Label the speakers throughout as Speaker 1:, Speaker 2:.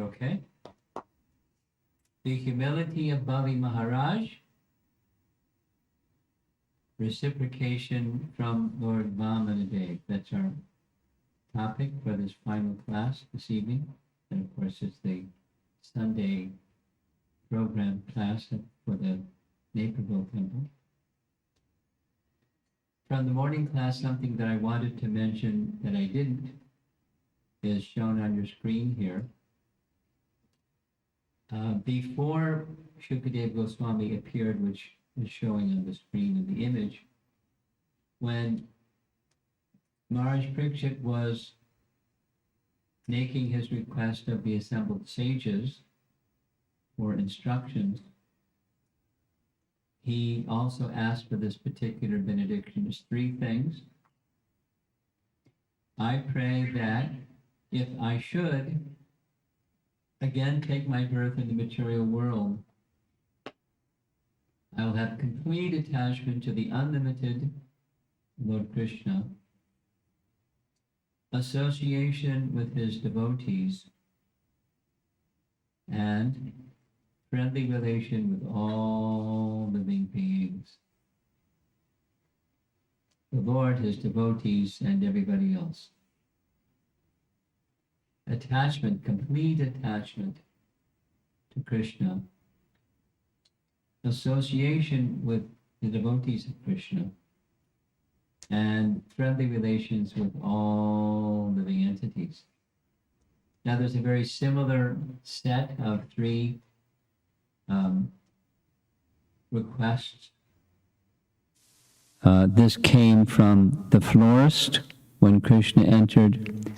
Speaker 1: Okay. The humility of Bali Maharaj, reciprocation from Lord Vamana Dev. That's our topic for this final class this evening. And of course, it's the Sunday program class for the Naperville Temple. From the morning class, something that I wanted to mention that I didn't is shown on your screen here. Before Shukadeva Goswami appeared, which is showing on the screen in the image, when Maharaj Parikshit was making his request of the assembled sages for instructions, he also asked for this particular benediction. There's three things. I pray that if I should again take my birth in the material world, I will have complete attachment to the unlimited Lord Krishna, association with his devotees, and friendly relation with all living beings, the Lord, his devotees, and everybody else. Attachment, complete attachment to Krishna, association with the devotees of Krishna, and friendly relations with all living entities. Now there's a very similar set of three requests. This came from the florist when Krishna entered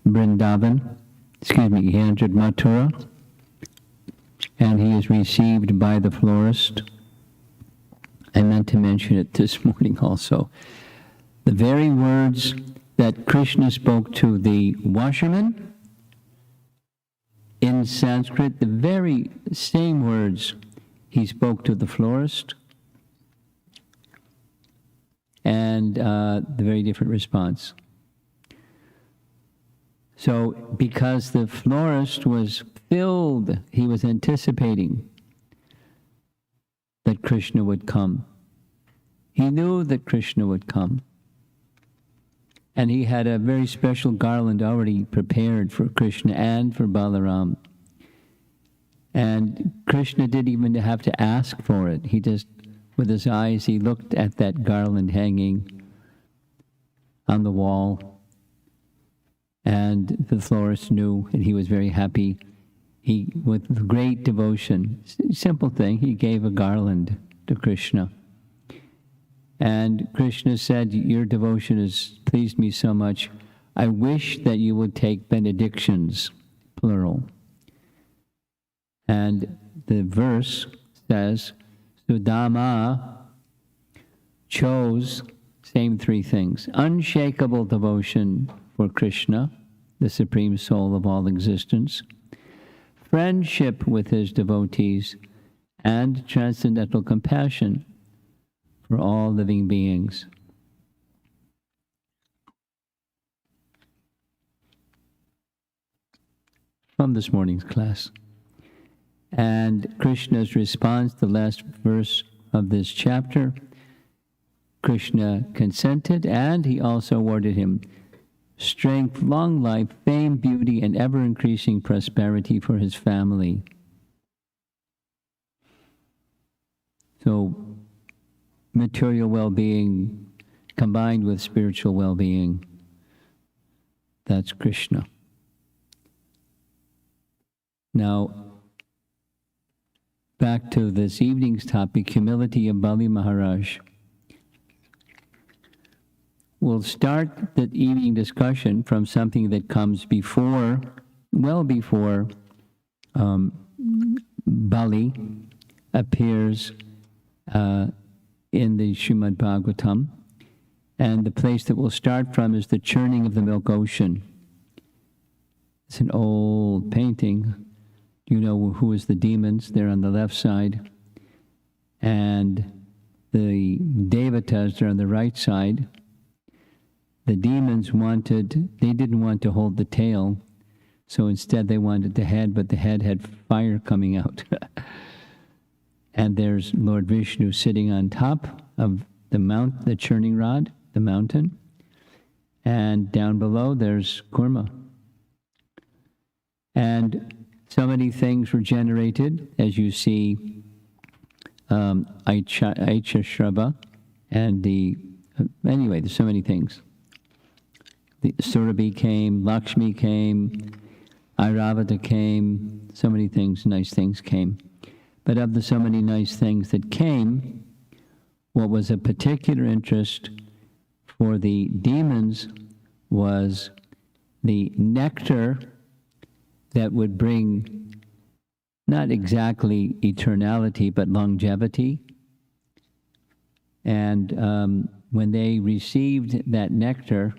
Speaker 1: Vrindavan, he entered Mathura, and he is received by the florist. I meant to mention it this morning also. The very words that Krishna spoke to the washerman in Sanskrit, the very same words he spoke to the florist, and the very different response. So, because the florist was filled, he was anticipating that Krishna would come. He knew that Krishna would come. And he had a very special garland already prepared for Krishna and for Balaram. And Krishna didn't even have to ask for it. He just, with his eyes, he looked at that garland hanging on the wall. And the florist knew, and he was very happy. He, with great devotion, simple thing, he gave a garland to Krishna. And Krishna said, your devotion has pleased me so much. I wish that you would take benedictions, plural. And the verse says, Sudama chose, same three things, unshakable devotion for Krishna, the Supreme Soul of all existence, friendship with his devotees, and transcendental compassion for all living beings. From this morning's class. And Krishna's response, the last verse of this chapter, Krishna consented, and he also awarded him strength, long life, fame, beauty, and ever-increasing prosperity for his family. So, material well-being combined with spiritual well-being, that's Krishna. Now, back to this evening's topic, humility of Bali Maharaj. We'll start the evening discussion from something that comes before, well before Bali appears in the Srimad Bhagavatam. And the place that we'll start from is the churning of the milk ocean. It's an old painting. You know who is the demons? They're on the left side. And the devatas are on the right side. The demons they didn't want to hold the tail, So instead they wanted the head, but the head had fire coming out. And there's Lord Vishnu sitting on top of the churning rod, the mountain. And down below there's Kurma. And so many things were generated, as you see, Aicha Shrava, and anyway, there's so many things. The Surabhi came, Lakshmi came, Airavata came, so many things, nice things came. But of the so many nice things that came, what was a particular interest for the demons was the nectar that would bring not exactly eternality, but longevity. And when they received that nectar,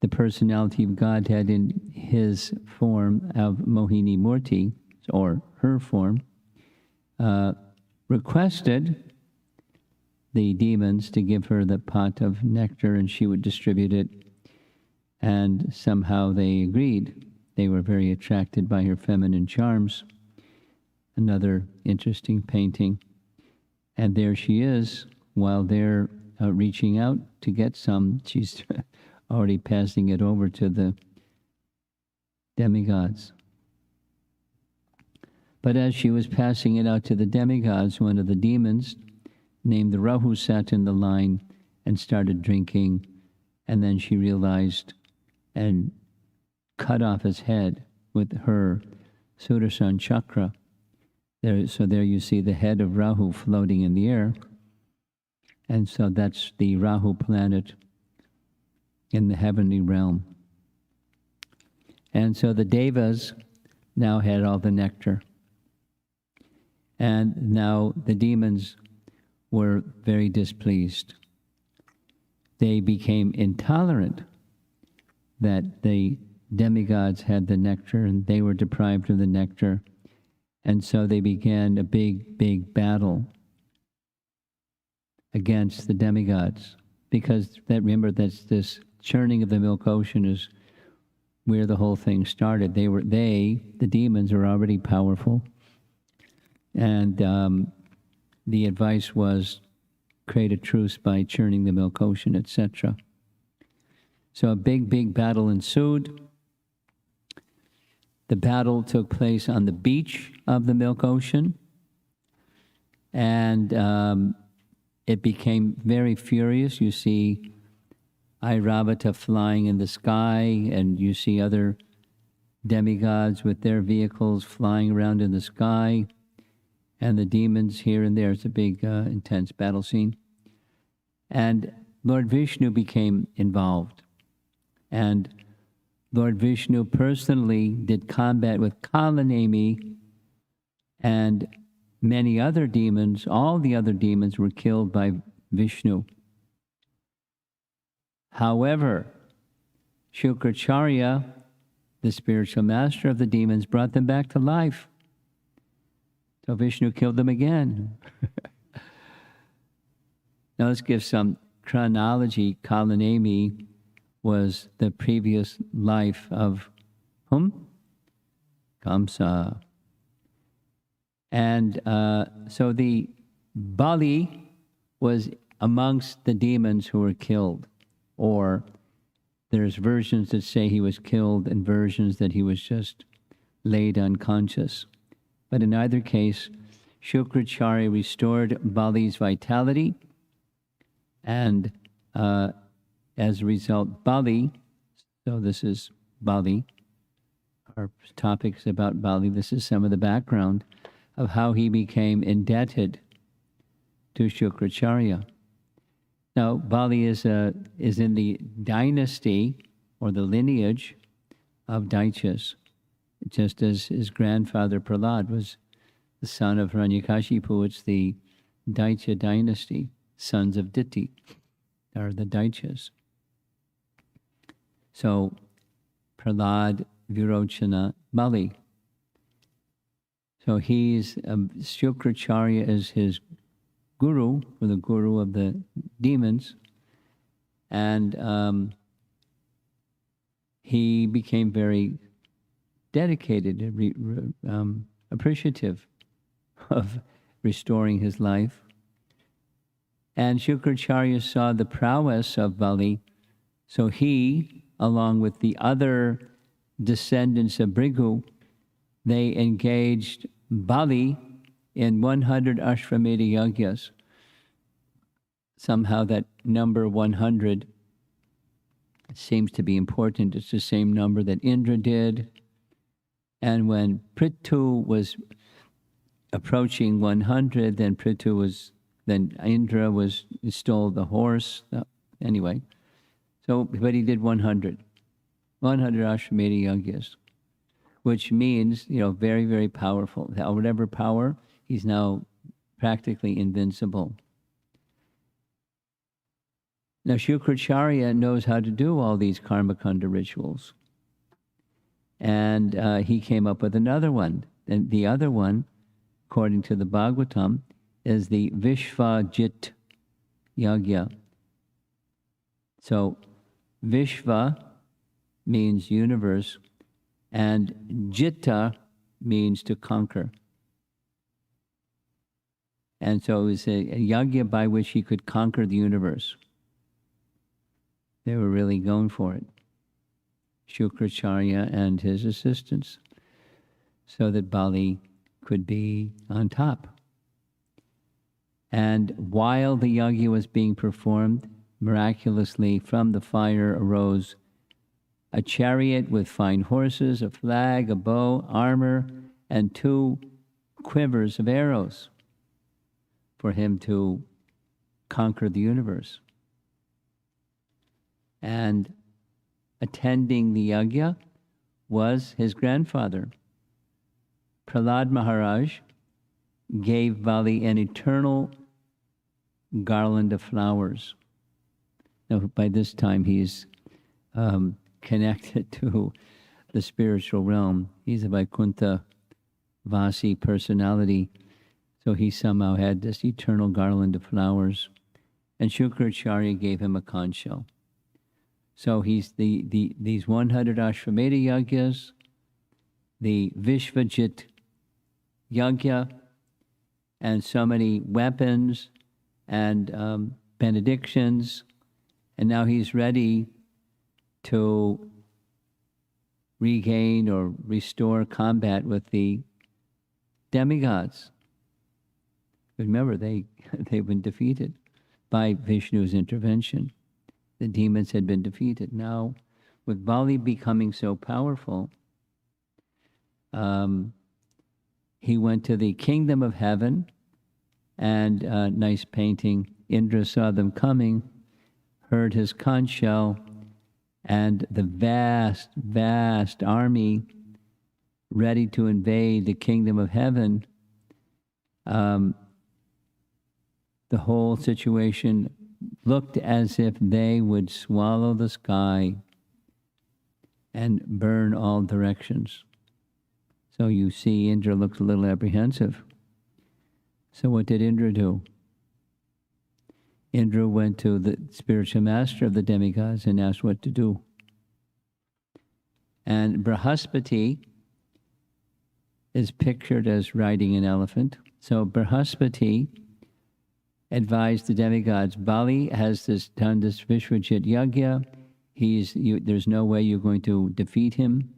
Speaker 1: the personality of Godhead in his form of Mohini Murti, or her form, requested the demons to give her the pot of nectar, and she would distribute it. And somehow they agreed. They were very attracted by her feminine charms. Another interesting painting. And there she is, while they're reaching out to get some, she's already passing it over to the demigods. But as she was passing it out to the demigods, one of the demons named the Rahu sat in the line and started drinking, and then she realized and cut off his head with her Sudarshan chakra. So there you see the head of Rahu floating in the air, and so that's the Rahu planet in the heavenly realm. And so the Devas now had all the nectar. And now the demons were very displeased. They became intolerant that the demigods had the nectar and they were deprived of the nectar. And so they began a big, big battle against the demigods. Because remember, that's this churning of the milk ocean is where the whole thing started. The demons were already powerful. And the advice was create a truce by churning the milk ocean, etc. So a big, big battle ensued. The battle took place on the beach of the milk ocean. And it became very furious. You see Airavata flying in the sky, and you see other demigods with their vehicles flying around in the sky. And the demons here and there. It's a big, intense battle scene. And Lord Vishnu became involved. And Lord Vishnu personally did combat with Kalanemi, and many other demons. All the other demons were killed by Vishnu. However, Shukracharya, the spiritual master of the demons, brought them back to life. So Vishnu killed them again. Now let's give some chronology. Kalanemi was the previous life of whom? Kamsa. And so the Bali was amongst the demons who were killed. Or there's versions that say he was killed and versions that he was just laid unconscious. But in either case, Shukracharya restored Bali's vitality, and as a result, Bali, so this is Bali, our topic is about Bali, this is some of the background of how he became indebted to Shukracharya. Now, Bali is in the dynasty, or the lineage, of Daityas. Just as his grandfather Prahlad was the son of Hiranyakashipu, it's the Daitya dynasty, sons of Diti, are the Daityas. So, Prahlad, Virochana, Bali. So Shukracharya is his guru, or the guru of the demons, and he became very dedicated and appreciative of restoring his life. And Shukracharya saw the prowess of Bali, so he, along with the other descendants of Bhrigu, they engaged Bali in 100 Ashvamedha Yagyas. Somehow that number 100 seems to be important. It's the same number that Indra did. And when Prithu was approaching 100, then Indra stole the horse. Anyway, but he did 100 Ashvamedha Yagyas, which means, very, very powerful. Whatever power, he's now practically invincible. Now, Shukracharya knows how to do all these Karmakanda rituals. And he came up with another one. And the other one, according to the Bhagavatam, is the Vishvajit Yagya. So, Vishva means universe, and Jitta means to conquer. And so it was a yagya by which he could conquer the universe. They were really going for it, Shukracharya and his assistants, so that Bali could be on top. And while the yagya was being performed, miraculously from the fire arose a chariot with fine horses, a flag, a bow, armor, and 2 quivers of arrows for him to conquer the universe. And attending the yagya was his grandfather. Prahlad Maharaj gave Bali an eternal garland of flowers. Now, by this time, he's connected to the spiritual realm. He's a Vaikuntha Vasi personality, so he somehow had this eternal garland of flowers. And Shukracharya gave him a conch shell. So he's these 100 Ashvamedha Yagyas, the Vishvajit Yagya, and so many weapons and benedictions, and now he's ready to regain or restore combat with the demigods. Remember, they've been defeated by Vishnu's intervention. The demons had been defeated. Now, with Bali becoming so powerful, he went to the kingdom of heaven, and nice painting. Indra saw them coming, heard his conch shell, and the vast, vast army ready to invade the kingdom of heaven. The whole situation looked as if they would swallow the sky and burn all directions. So you see, Indra looked a little apprehensive. So what did Indra do? Indra went to the spiritual master of the demigods and asked what to do. And Brihaspati is pictured as riding an elephant. So Brihaspati advised the demigods, Bali has done this Vishvajit Yagya. There's no way you're going to defeat him.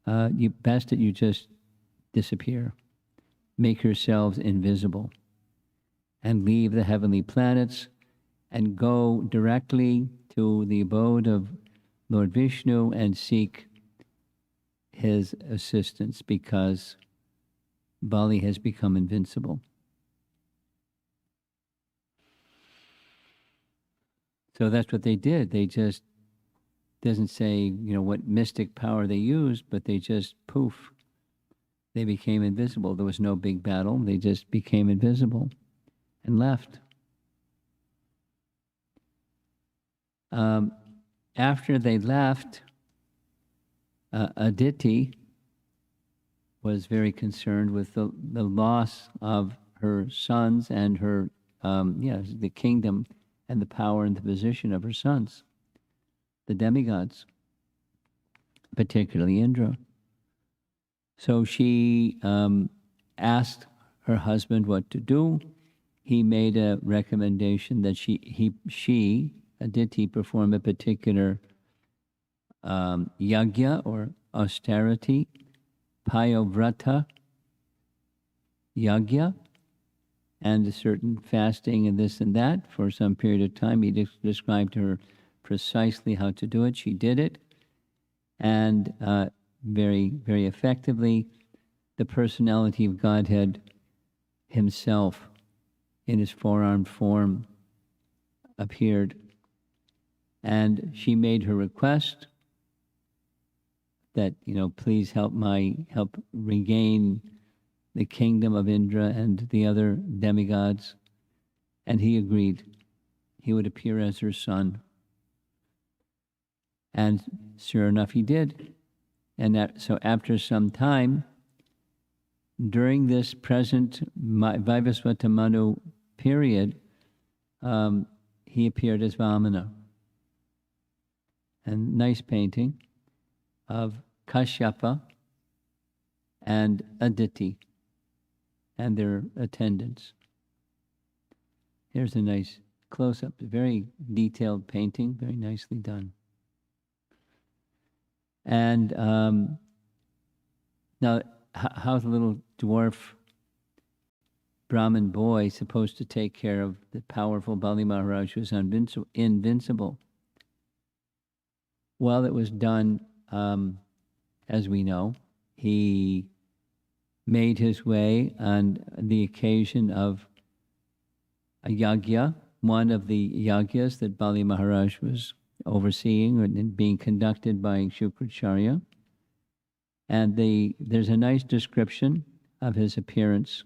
Speaker 1: Best that you just disappear. Make yourselves invisible and leave the heavenly planets and go directly to the abode of Lord Vishnu and seek his assistance, because Bali has become invincible. So that's what they did. They just, doesn't say, what mystic power they used, but they just, poof, they became invisible. There was no big battle. They just became invisible and left. After they left, Aditi was very concerned with the loss of her sons and her, the kingdom and the power and the position of her sons, the demigods. particularly Indra. So she asked her husband what to do. He made a recommendation that she, Aditi, perform a particular yagya or austerity, payovrata yagya, and a certain fasting and this and that for some period of time. He described to her precisely how to do it. She did it, and very, very effectively, the personality of Godhead himself in his four-armed form appeared. And she made her request that, please help regain the kingdom of Indra and the other demigods. And he agreed. He would appear as her son. And sure enough, he did. And so after some time, during this present Vaivasvata Manu period, he appeared as Vamana. And nice painting of Kashyapa and Aditi and their attendants. Here's a nice close-up, very detailed painting, very nicely done. And now, how's a little dwarf Brahmin boy supposed to take care of the powerful Bali Maharaja who's invincible? Well, it was done, as we know. He made his way on the occasion of a yagya, one of the yagyas that Bali Maharaj was overseeing and being conducted by Shukracharya. And there's a nice description of his appearance,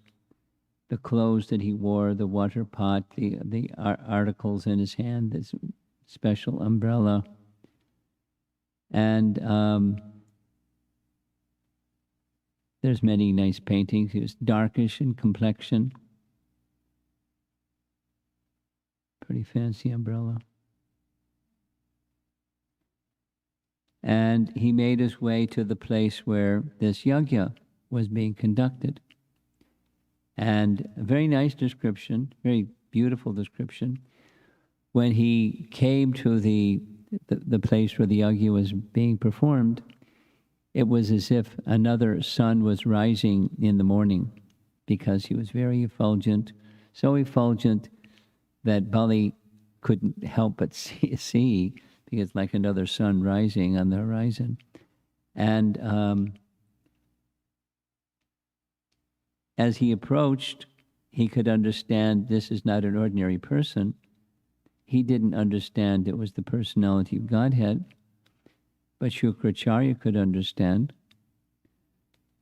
Speaker 1: the clothes that he wore, the water pot, the articles in his hand, this special umbrella. And there's many nice paintings. He was darkish in complexion. Pretty fancy umbrella. And he made his way to the place where this yagya was being conducted. And a very nice description, very beautiful description. When he came to the place where the yagya was being performed, it was as if another sun was rising in the morning, because he was very effulgent, so effulgent that Bali couldn't help but see because like another sun rising on the horizon. And as he approached, he could understand this is not an ordinary person. He didn't understand it was the personality of Godhead, but Shukracharya could understand.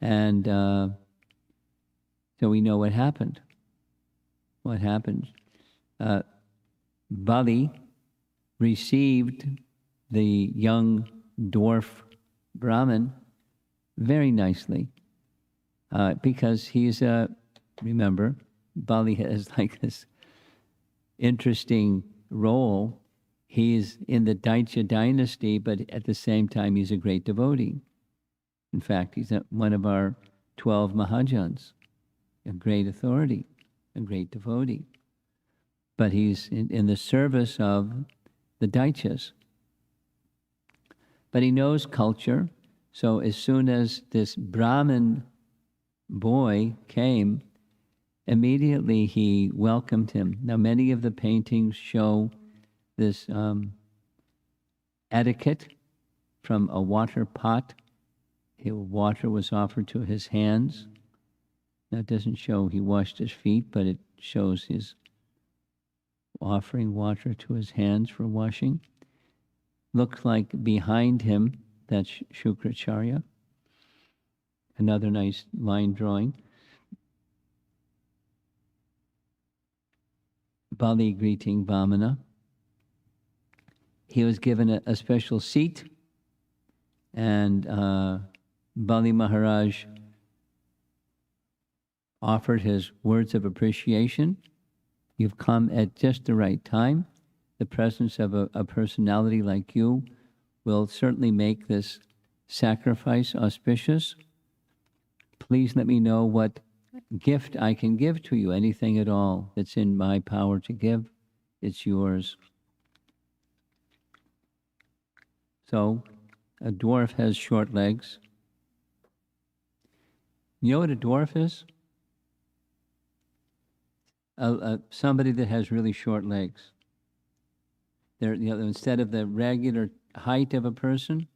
Speaker 1: And so we know what happened. What happened? Bali received the young dwarf Brahmin very nicely, because he's remember, Bali has like this interesting role. He's in the Daitya dynasty, but at the same time he's a great devotee. In fact, he's one of our 12 Mahajans, a great authority, a great devotee. But he's in the service of the Daityas. But he knows culture, so as soon as this Brahmin boy came, immediately he welcomed him. Now, many of the paintings show this etiquette from a water pot. Water was offered to his hands. Now, it doesn't show he washed his feet, but it shows his offering water to his hands for washing. Looks like behind him, that's Shukracharya. Another nice line drawing. Bali greeting Vamana. He was given a special seat, and Bali Maharaj offered his words of appreciation. You've come at just the right time. The presence of a personality like you will certainly make this sacrifice auspicious? Please let me know what gift I can give to you. Anything at all that's in my power to give, it's yours. So, a dwarf has short legs. You know what a dwarf is? Somebody that has really short legs. They're, instead of the regular height of a person,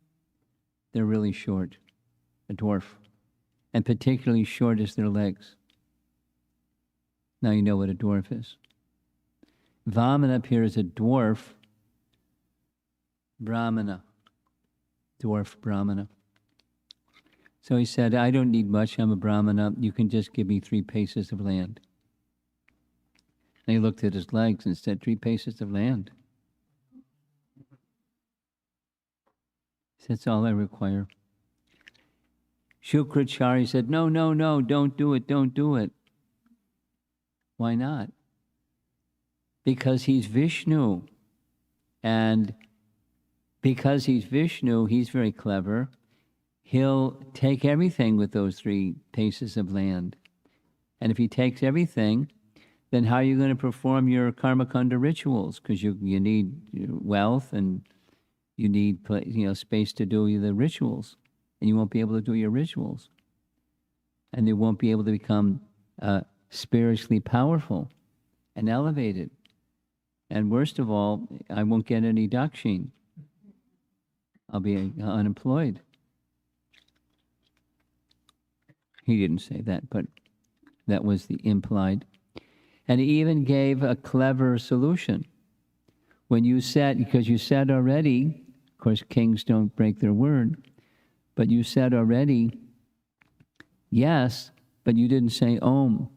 Speaker 1: they're really short. A dwarf. And particularly short is their legs. Now you know what a dwarf is. Vamana up here is a dwarf Brahmana. Dwarf Brahmana. So he said, I don't need much, I'm a Brahmana, you can just give me 3 paces of land. And he looked at his legs and said, 3 paces of land. He said, that's all I require. Shukracharya said, no, don't do it. Why not? Because he's Vishnu. And because he's Vishnu, he's very clever. He'll take everything with those 3 paces of land. And if he takes everything, then how are you going to perform your karmakanda rituals? Because you need wealth and you need space to do the rituals. And you won't be able to do your rituals. And you won't be able to become spiritually powerful and elevated. And worst of all, I won't get any dakshin. I'll be unemployed. He didn't say that, but that was the implied. And he even gave a clever solution. When you said, because you said already, of course kings don't break their word, but you said already, yes, but you didn't say Om,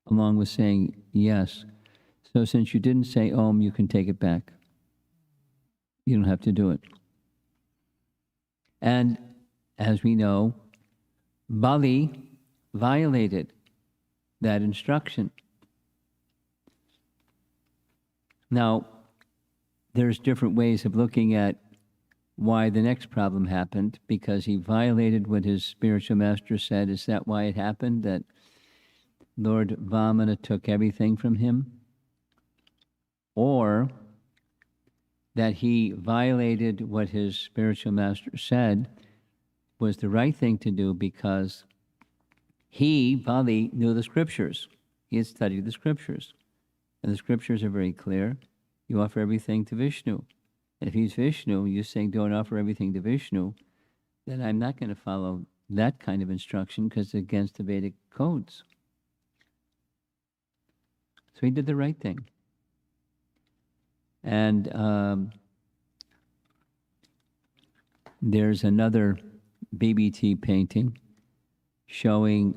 Speaker 1: along with saying yes. So since you didn't say Om, you can take it back. You don't have to do it. And as we know, Bali violated that instruction. Now, there's different ways of looking at why the next problem happened, because he violated what his spiritual master said. Is that why it happened, that Lord Vamana took everything from him? Or that he violated what his spiritual master said was the right thing to do because he, Bali, knew the scriptures. He had studied the scriptures. And the scriptures are very clear. You offer everything to Vishnu. And if he's Vishnu, you're saying don't offer everything to Vishnu, then I'm not going to follow that kind of instruction because it's against the Vedic codes. So he did the right thing. And there's another BBT painting showing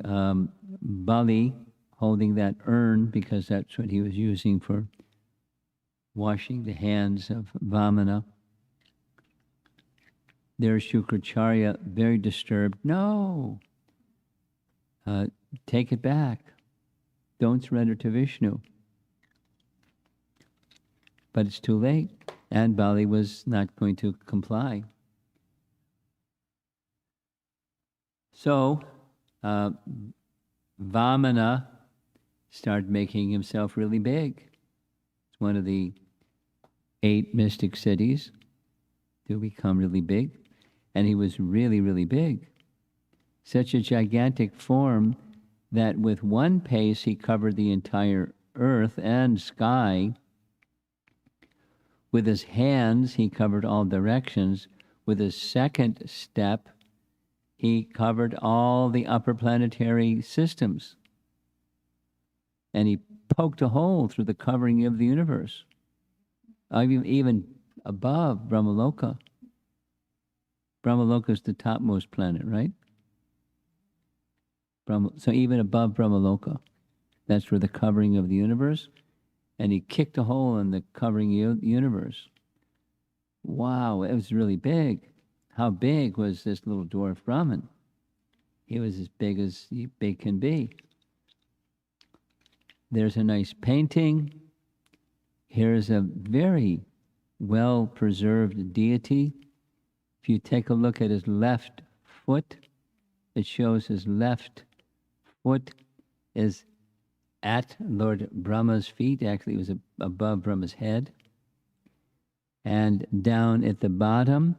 Speaker 1: Bali holding that urn, because that's what he was using for washing the hands of Vamana. There's Shukracharya, very disturbed. No! Take it back. Don't surrender to Vishnu. But it's too late, and Bali was not going to comply. So, Vamana started making himself really big. It's one of the 8 mystic cities to become really big. And he was really, really big. Such a gigantic form that with 1 pace he covered the entire earth and sky. With his hands, he covered all directions. With his 2nd step, he covered all the upper planetary systems. And he poked a hole through the covering of the universe, even above Brahmaloka. Brahmaloka is the topmost planet, right? So even above Brahmaloka, that's where the covering of the universe. And he kicked a hole in the covering of the universe. Wow, it was really big. How big was this little dwarf Brahmin? He was as big can be. There's a nice painting. Here's a very well-preserved deity. if you take a look at his left foot, it shows his left foot is at Lord Brahma's feet. Actually, it was above Brahma's head. And down at the bottom,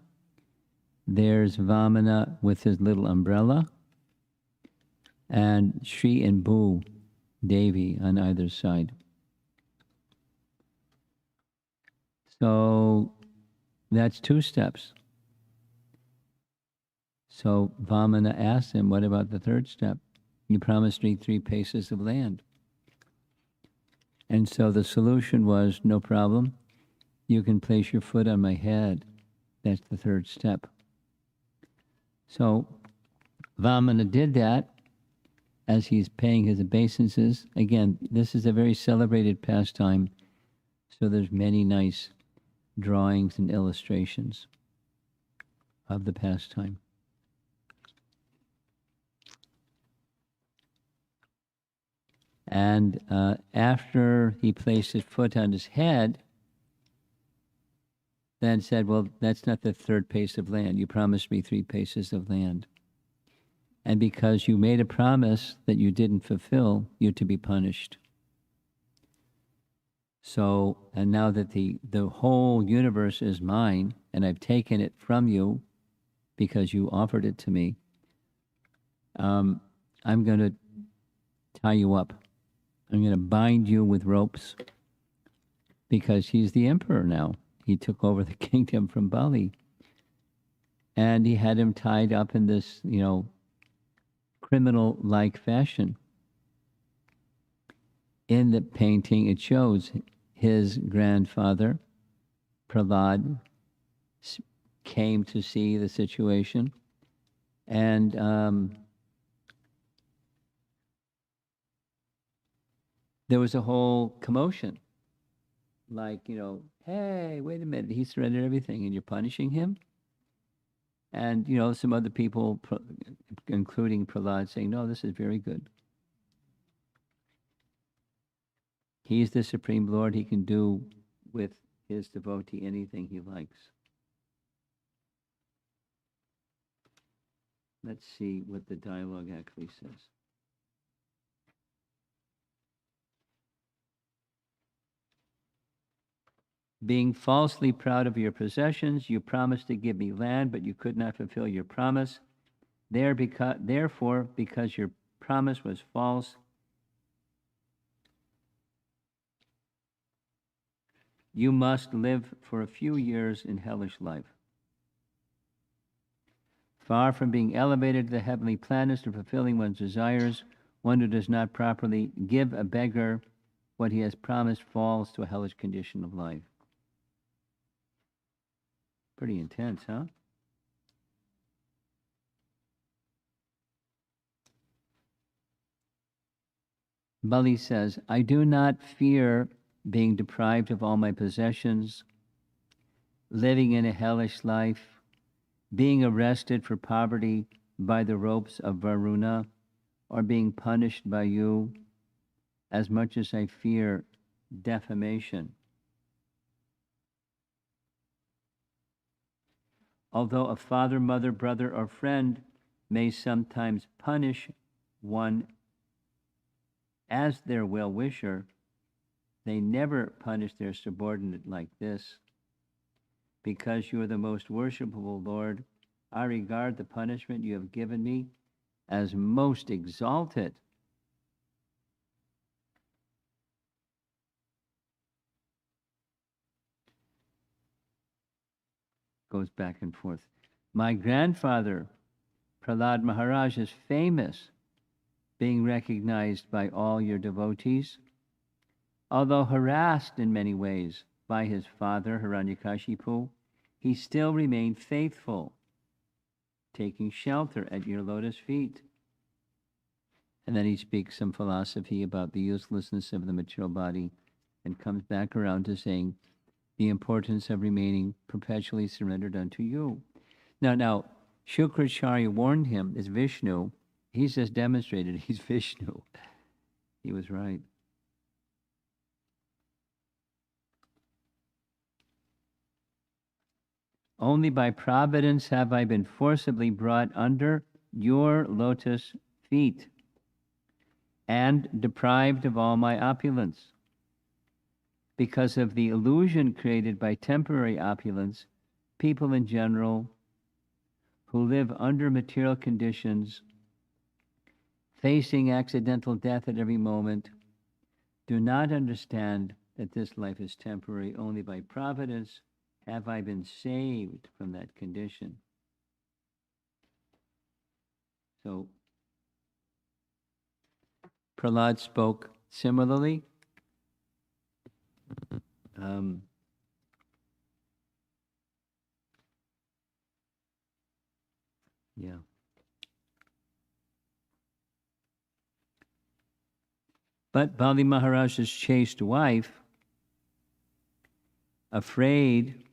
Speaker 1: there's Vamana with his little umbrella, and Shri and Bhu Devi on either side. So that's 2 steps. So Vamana asked him, what about the 3rd step? You promised me 3 paces of land. And so the solution was, no problem. You can place your foot on my head. That's the 3rd step. So Vamana did that as he's paying his obeisances. Again, this is a very celebrated pastime, so there's many nice drawings and illustrations of the pastime. And after he placed his foot on his head, then said, well, that's not the 3rd pace of land. You promised me 3 paces of land. And because you made a promise that you didn't fulfill, you're to be punished. So, and now that the whole universe is mine, and I've taken it from you because you offered it to me, I'm going to tie you up. I'm going to bind you with ropes because he's the emperor now. He took over the kingdom from Bali. And he had him tied up in this, criminal-like fashion. In the painting, it shows his grandfather, Prahlad, came to see the situation. And there was a whole commotion. Like, hey, wait a minute, he surrendered everything and you're punishing him? And, some other people, including Prahlad, saying, no, this is very good. He's the Supreme Lord. He can do with his devotee anything he likes. Let's see what the dialogue actually says. Being falsely proud of your possessions, you promised to give me land, but you could not fulfill your promise. Therefore, because your promise was false, you must live for a few years in hellish life. Far from being elevated to the heavenly planets or fulfilling one's desires, one who does not properly give a beggar what he has promised falls to a hellish condition of life. Pretty intense, huh? Bali says, I do not fear being deprived of all my possessions, living in a hellish life, being arrested for poverty by the ropes of Varuna, or being punished by you, as much as I fear defamation. Although a father, mother, brother, or friend may sometimes punish one as their well-wisher, they never punish their subordinate like this. Because you are the most worshipable Lord, I regard the punishment you have given me as most exalted. Goes back and forth. My grandfather, Prahlad Maharaj, is famous, being recognized by all your devotees. Although harassed in many ways by his father, Hiranyakashipu, he still remained faithful, taking shelter at your lotus feet. And then he speaks some philosophy about the uselessness of the material body and comes back around to saying the importance of remaining perpetually surrendered unto you. Now, Shukracharya warned him, is Vishnu. He's just demonstrated he's Vishnu. He was right. Only by providence have I been forcibly brought under your lotus feet and deprived of all my opulence. Because of the illusion created by temporary opulence, people in general who live under material conditions, facing accidental death at every moment, do not understand that this life is temporary. Only by providence have I been saved from that condition. So Prahlad spoke similarly. Yeah. But Bali Maharaja's chaste wife, afraid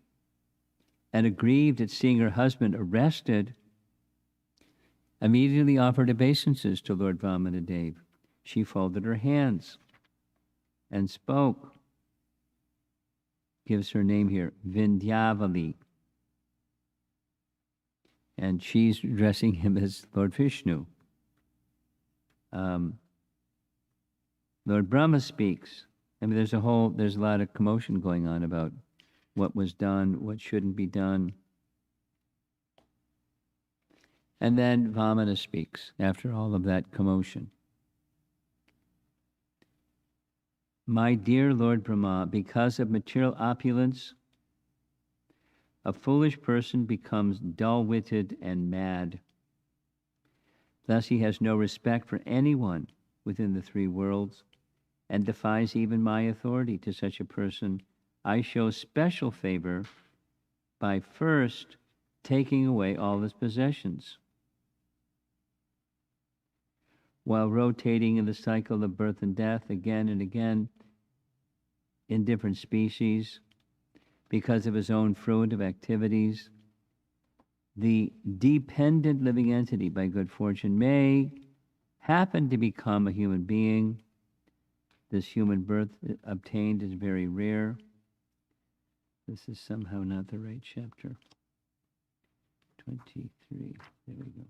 Speaker 1: and aggrieved at seeing her husband arrested, immediately offered obeisances to Lord Vamana Dev. She folded her hands and spoke. Gives her name here, Vindhyavali. And she's addressing him as Lord Vishnu. Lord Brahma speaks. I mean, there's a lot of commotion going on about what was done, what shouldn't be done. And then Vamana speaks after all of that commotion. My dear Lord Brahma, because of material opulence, a foolish person becomes dull-witted and mad. Thus he has no respect for anyone within the three worlds and defies even my authority. To such a person, I show special favor by first taking away all his possessions. While rotating in the cycle of birth and death again and again in different species, because of his own fruitive activities, the dependent living entity by good fortune may happen to become a human being. This human birth obtained is very rare. This is somehow not the right chapter. 23, there we go.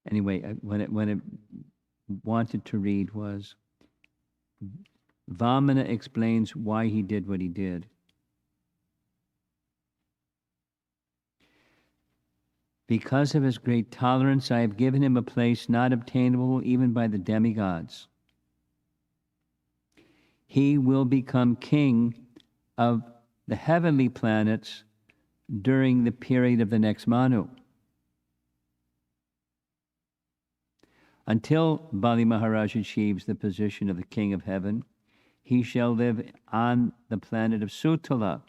Speaker 1: Anyway, what it wanted to read was, Vamana explains why he did what he did. Because of his great tolerance, I have given him a place not obtainable even by the demigods. He will become king of the heavenly planets during the period of the next Manu. Until Bali Maharaj achieves the position of the king of heaven, he shall live on the planet of Sutala,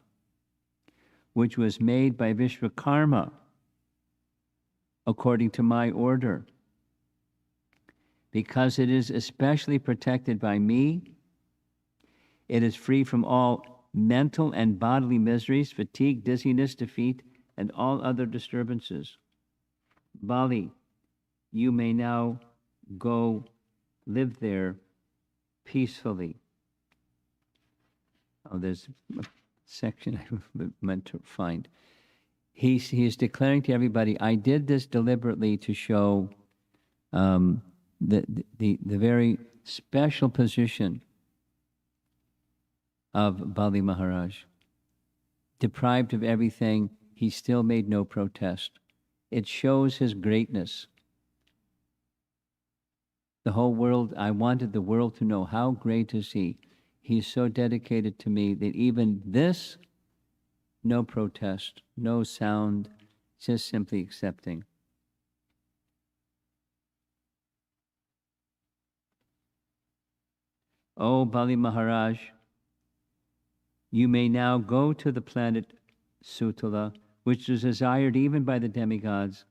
Speaker 1: which was made by Vishwakarma, according to my order. Because it is especially protected by me, it is free from all mental and bodily miseries, fatigue, dizziness, defeat, and all other disturbances. Bali, you may now go live there peacefully. Oh, there's a section I meant to find. He is declaring to everybody, I did this deliberately to show the very special position of Bali Maharaj. Deprived of everything, he still made no protest. It shows his greatness. The whole world, I wanted the world to know how great is he. He's so dedicated to me that even this, no protest, no sound, just simply accepting. Oh, Bali Maharaj, you may now go to the planet Sutala, which is desired even by the demigods.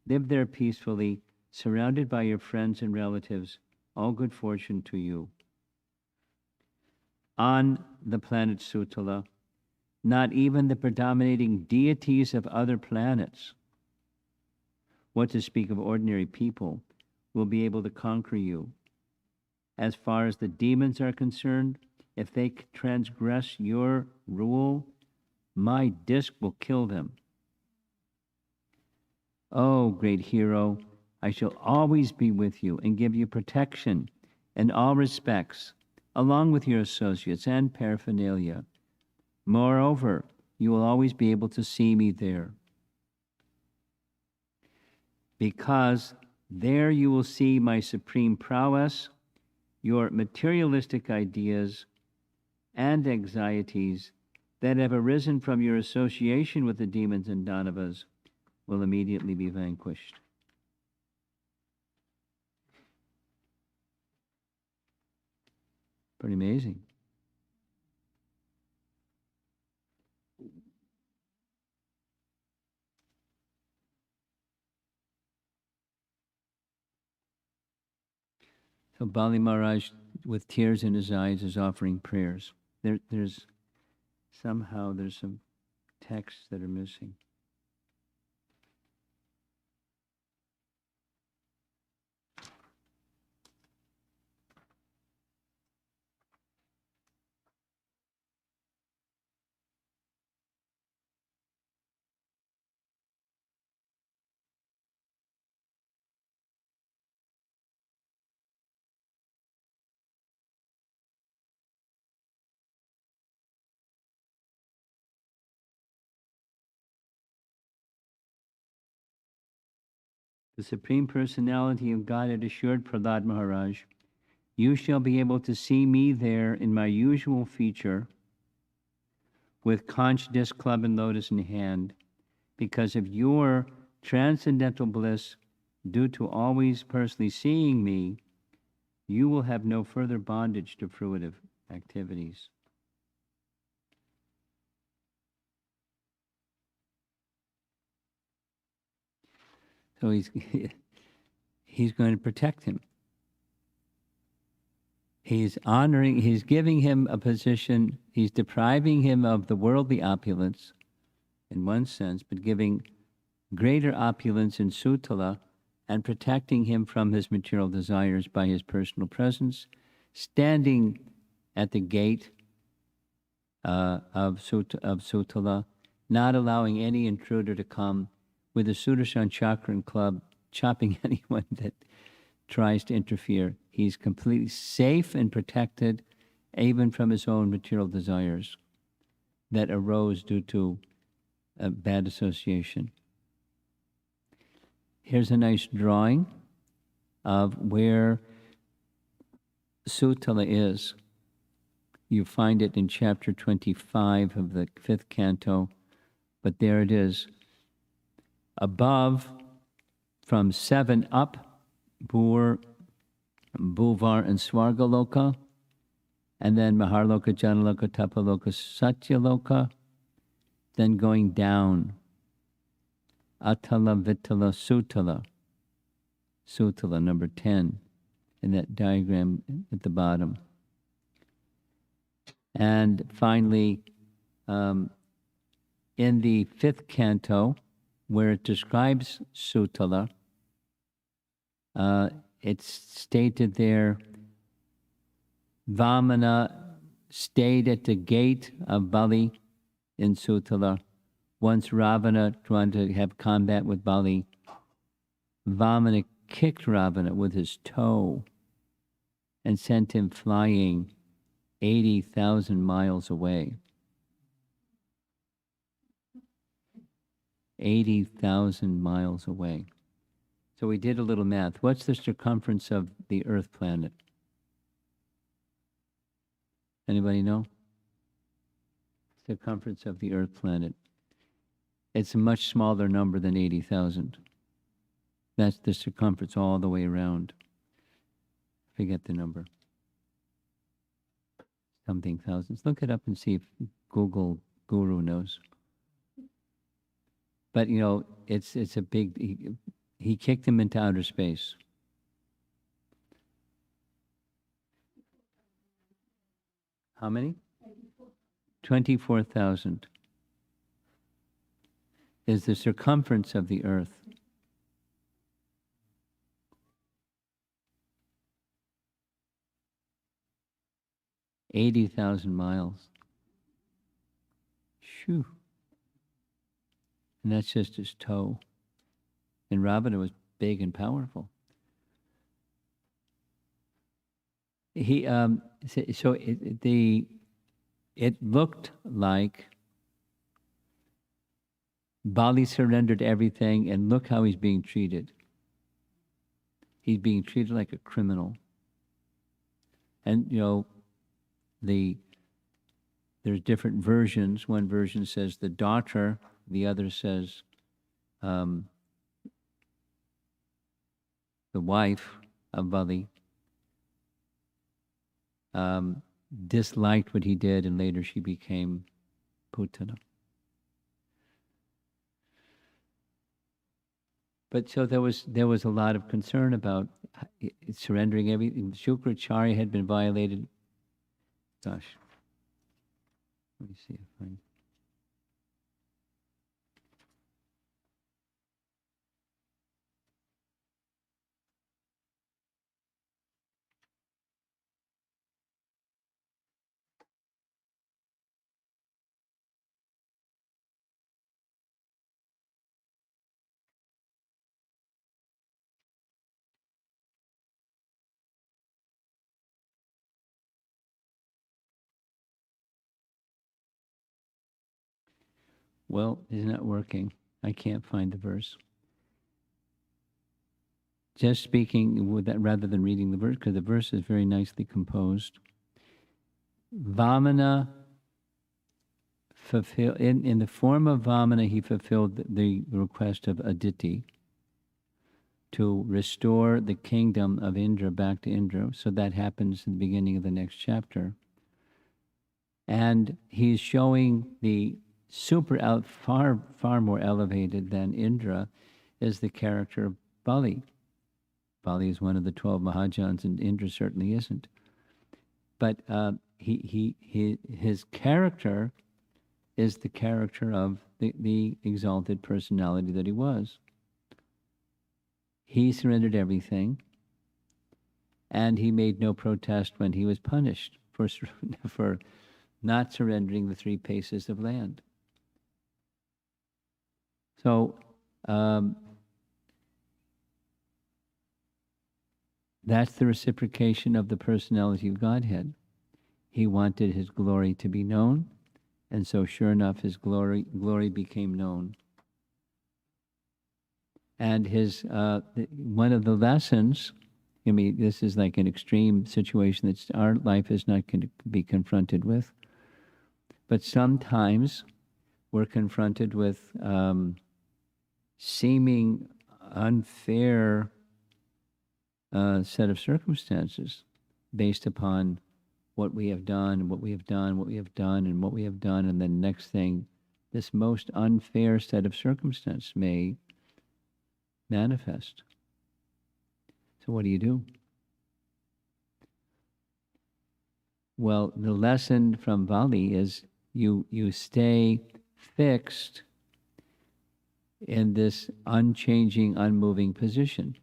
Speaker 1: Live there peacefully, surrounded by your friends and relatives. All good fortune to you. On the planet Sutala, not even the predominating deities of other planets, what to speak of ordinary people, will be able to conquer you. As far as the demons are concerned, If they transgress your rule, my disc will kill them. Oh, great hero, I shall always be with you and give you protection in all respects, along with your associates and paraphernalia. Moreover, you will always be able to see me there, because there you will see my supreme prowess, your materialistic ideas and anxieties that have arisen from your association with the demons and Danavas will immediately be vanquished. Pretty amazing. So Bali Maharaj, with tears in his eyes, is offering prayers. There's some texts that are missing. The Supreme Personality of God had assured Prahlad Maharaj, you shall be able to see me there in my usual feature with conch, disc, club, and lotus in hand, because of your transcendental bliss due to always personally seeing me, you will have no further bondage to fruitive activities. So he's going to protect him. He's honoring, he's giving him a position, he's depriving him of the worldly opulence in one sense, but giving greater opulence in Sutala and protecting him from his material desires by his personal presence, standing at the gate of Sutala, not allowing any intruder to come, with the Sudarshan Chakra and club, chopping anyone that tries to interfere. He's completely safe and protected, even from his own material desires that arose due to a bad association. Here's a nice drawing of where Sutala is. You find it in chapter 25 of the 5th canto, but there it is. Above, from 7 up, Bhuvar and Swargaloka, and then Maharloka, Janaloka, Tapaloka, Satyaloka, then going down, Atala, Vitala, Sutala, number 10, in that diagram at the bottom. And finally, in the 5th canto, where it describes Sutala, it's stated there, Vamana stayed at the gate of Bali in Sutala. Once Ravana tried to have combat with Bali, Vamana kicked Ravana with his toe and sent him flying 80,000 miles away. 80,000 miles away. So we did a little math. What's the circumference of the Earth planet? Anybody know? Circumference of the Earth planet. It's a much smaller number than 80,000. That's the circumference all the way around. Forget the number. Something thousands. Look it up and see if Google Guru knows. But you know, it's a big. He kicked him into outer space. How many? 24,000 is the circumference of the Earth. 80,000 miles. Phew. And that's just his toe. And Ravana was big and powerful. He so it looked like Bali surrendered everything, and look how he's being treated. He's being treated like a criminal. And there's different versions. One version says the daughter, the other says the wife of Bali disliked what he did, and later she became Putana. But so there was a lot of concern about surrendering everything. Shukracharya had been violated. Gosh, let me see if I. Well, it's not working. I can't find the verse. Just speaking with that rather than reading the verse, because the verse is very nicely composed. Vamana fulfilled, in the form of Vamana, he fulfilled the request of Aditi to restore the kingdom of Indra back to Indra. So that happens in the beginning of the next chapter. And he's showing the far more elevated than Indra is the character of Bali. Bali is one of the 12 Mahajans, and Indra certainly isn't. But his character is the character of the exalted personality that he was. He surrendered everything, and he made no protest when he was punished for not surrendering the 3 paces of land. So that's the reciprocation of the personality of Godhead. He wanted his glory to be known, and so sure enough, his glory became known. And his one of the lessons, I mean, this is like an extreme situation that our life is not going to be confronted with, but sometimes we're confronted with seeming unfair set of circumstances based upon what we have done, and what we have done, what we have done, and what we have done, and then next thing, this most unfair set of circumstances may manifest. So what do you do? Well, the lesson from Bali is you stay fixed in this unchanging, unmoving position.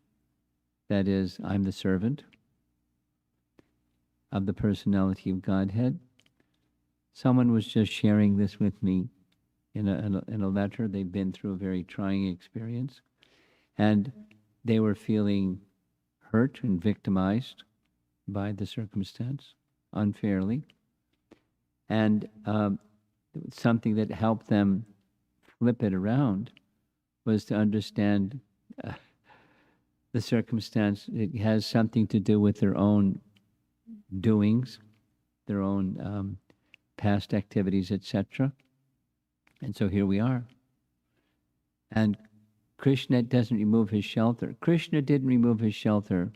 Speaker 1: That is, I'm the servant of the personality of Godhead. Someone was just sharing this with me in a letter. They've been through a very trying experience, and they were feeling hurt and victimized by the circumstance unfairly. And something that helped them flip it around was to understand the circumstance. It has something to do with their own doings, their own past activities, etc. And so here we are. And Krishna doesn't remove his shelter. Krishna didn't remove his shelter.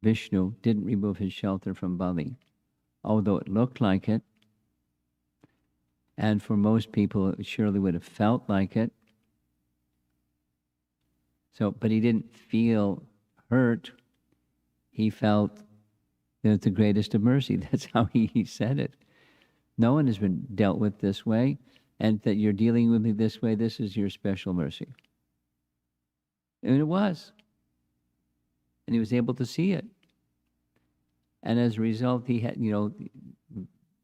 Speaker 1: Vishnu didn't remove his shelter from Bali, although it looked like it. And for most people, it surely would have felt like it. So, but he didn't feel hurt. He felt that it's the greatest of mercy. That's how he said it. No one has been dealt with this way, and that you're dealing with me this way, this is your special mercy. And it was. And he was able to see it. And as a result, he had,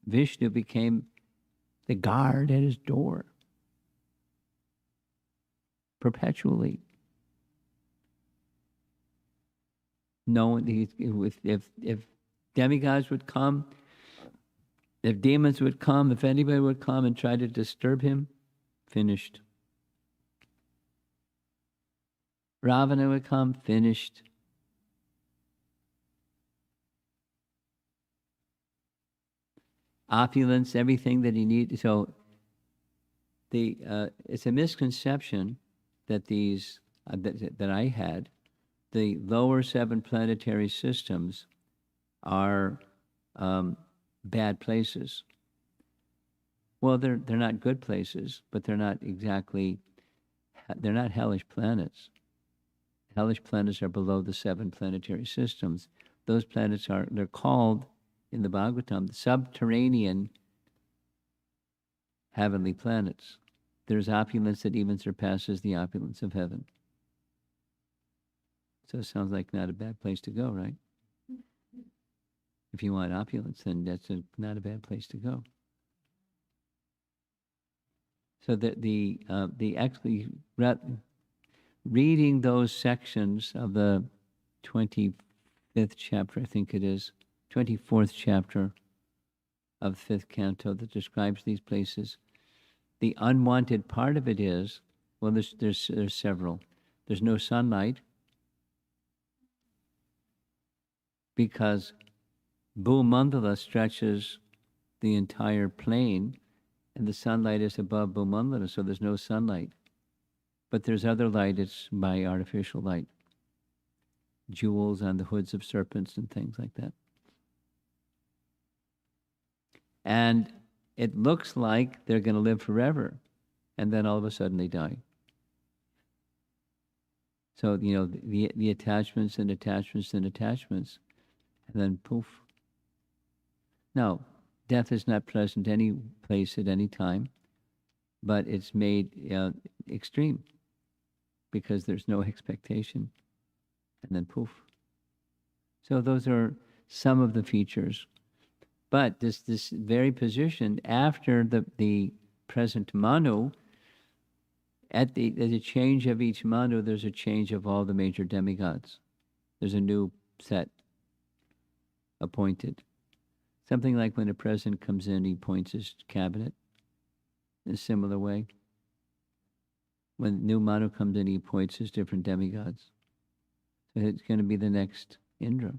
Speaker 1: Vishnu became the guard at his door perpetually. No, if demigods would come, if demons would come, if anybody would come and try to disturb him, finished. Ravana would come, finished. Opulence, everything that he needed. So it's a misconception that these that I had. The lower 7 planetary systems are bad places. Well, they're not good places, but they're not hellish planets. Hellish planets are below the 7 planetary systems. Those planets they're called in the Bhagavatam subterranean heavenly planets. There's opulence that even surpasses the opulence of heaven. So it sounds like not a bad place to go, right? If you want opulence, then that's not a bad place to go. So actually reading those sections of the 25th chapter, I think it is, 24th chapter of the 5th canto that describes these places. The unwanted part of it is, well, there's several. There's no sunlight because Bhumandala stretches the entire plane and the sunlight is above Bhumandala, so there's no sunlight. But there's other light, it's by artificial light. Jewels on the hoods of serpents and things like that. And it looks like they're going to live forever, and then all of a sudden they die. So, the attachments and attachments and attachments, and then poof. Now, death is not present any place at any time, but it's made extreme because there's no expectation, and then poof. So those are some of the features. But this very position, after the present Manu, at the change of each Manu, there's a change of all the major demigods. There's a new set appointed. Something like when a president comes in, he appoints his cabinet in a similar way. When new Manu comes in, he appoints his different demigods. So it's going to be the next Indra.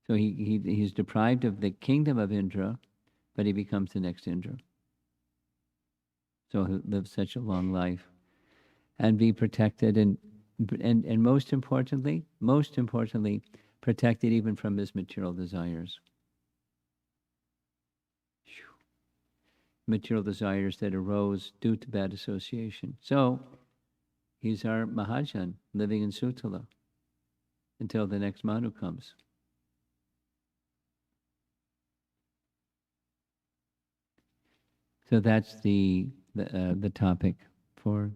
Speaker 1: So he's deprived of the kingdom of Indra, but he becomes the next Indra. So he'll live such a long life and be protected and most importantly, protected even from his material desires. Material desires that arose due to bad association. So he's our Mahajan living in Sutala until the next Manu comes. So that's the topic for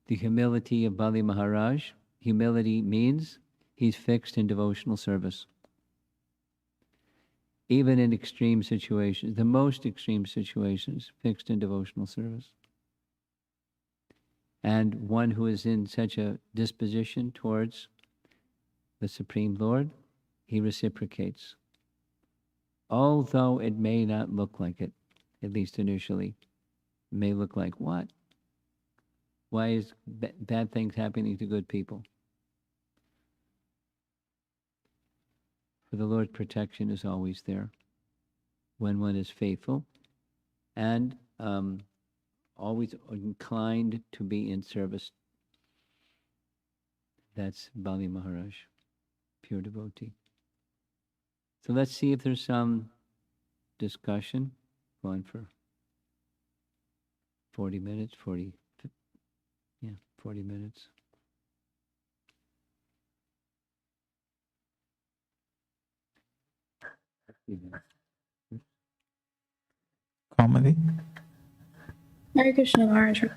Speaker 1: the humility of Bali Maharaj. Humility means he's fixed in devotional service. Even in extreme situations, the most extreme situations, fixed in devotional service. And one who is in such a disposition towards the Supreme Lord, he reciprocates. Although it may not look like it, at least initially. It may look like, what? Why is bad things happening to good people? For the Lord's protection is always there when one is faithful and always inclined to be in service. That's Bali Maharaj, pure devotee. So let's see if there's some discussion. Going for 40 minutes, 40 minutes.
Speaker 2: Comedy.
Speaker 3: Hare Krishna Maharaja.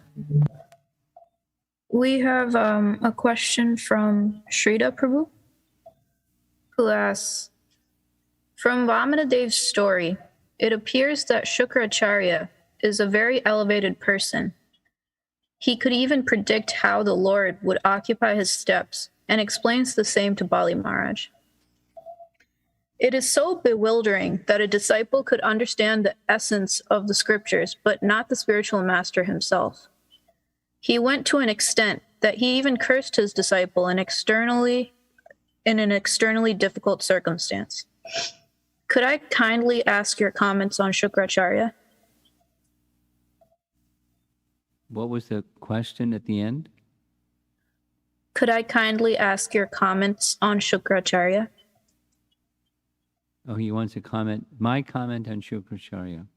Speaker 3: We have a question from Shrita Prabhu, who asks, From Vamana Dev's story, it appears that Shukracharya is a very elevated person. He could even predict how the Lord would occupy his steps and explains the same to Bali Maharaj. It is so bewildering that a disciple could understand the essence of the scriptures, but not the spiritual master himself. He went to an extent that he even cursed his disciple in an externally difficult circumstance. Could I kindly ask your comments on Shukracharya?
Speaker 1: What was the question at the end?
Speaker 3: Could I kindly ask your comments on Shukracharya?
Speaker 1: Oh, he wants a comment. My comment on Shukracharya.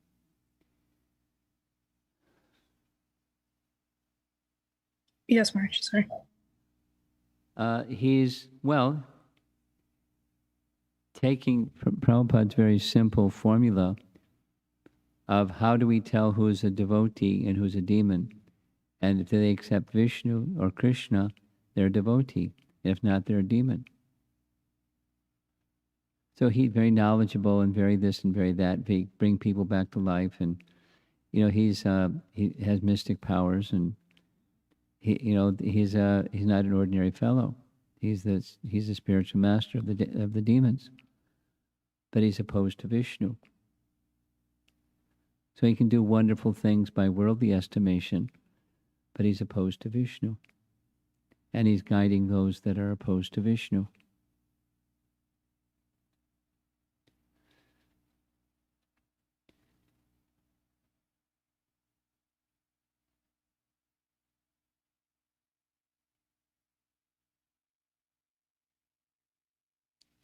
Speaker 3: Yes, Marge, sorry.
Speaker 1: He's, well, taking Prabhupada's very simple formula of how do we tell who's a devotee and who's a demon. And if they accept Vishnu or Krishna, they're a devotee. If not, they're a demon. So he's very knowledgeable and very this and very that. They bring people back to life, and he has mystic powers, and he's not an ordinary fellow. He's the spiritual master of the demons, but he's opposed to Vishnu. So he can do wonderful things by worldly estimation, but he's opposed to Vishnu, and he's guiding those that are opposed to Vishnu.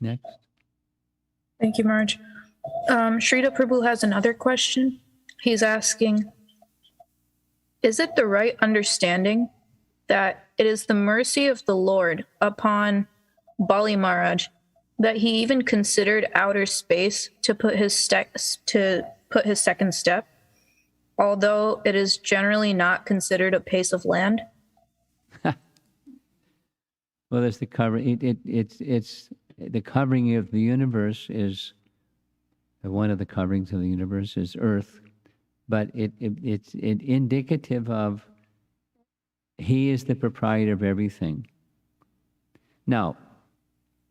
Speaker 1: Next.
Speaker 3: Thank you, Marge. Srila Prabhu has another question. He's asking, is it the right understanding that it is the mercy of the Lord upon Bali Maharaj that he even considered outer space to put his second step, although it is generally not considered a pace of land?
Speaker 1: Well, there's the covering. It's the covering of the universe is one of the coverings of the universe is Earth, but it's indicative of he is the proprietor of everything. Now,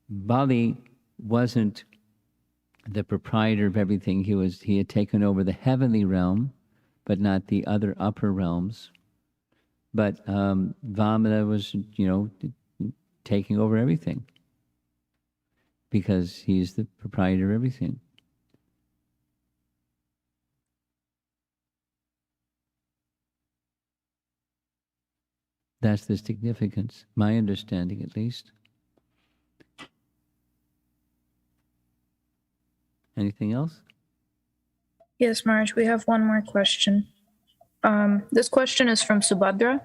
Speaker 1: Bali wasn't the proprietor of everything. He had taken over the heavenly realm, but not the other upper realms. But Vamana was, taking over everything because he's the proprietor of everything. That's the significance, my understanding at least. Anything else?
Speaker 3: Yes, Marge, we have one more question. This question is from Subhadra.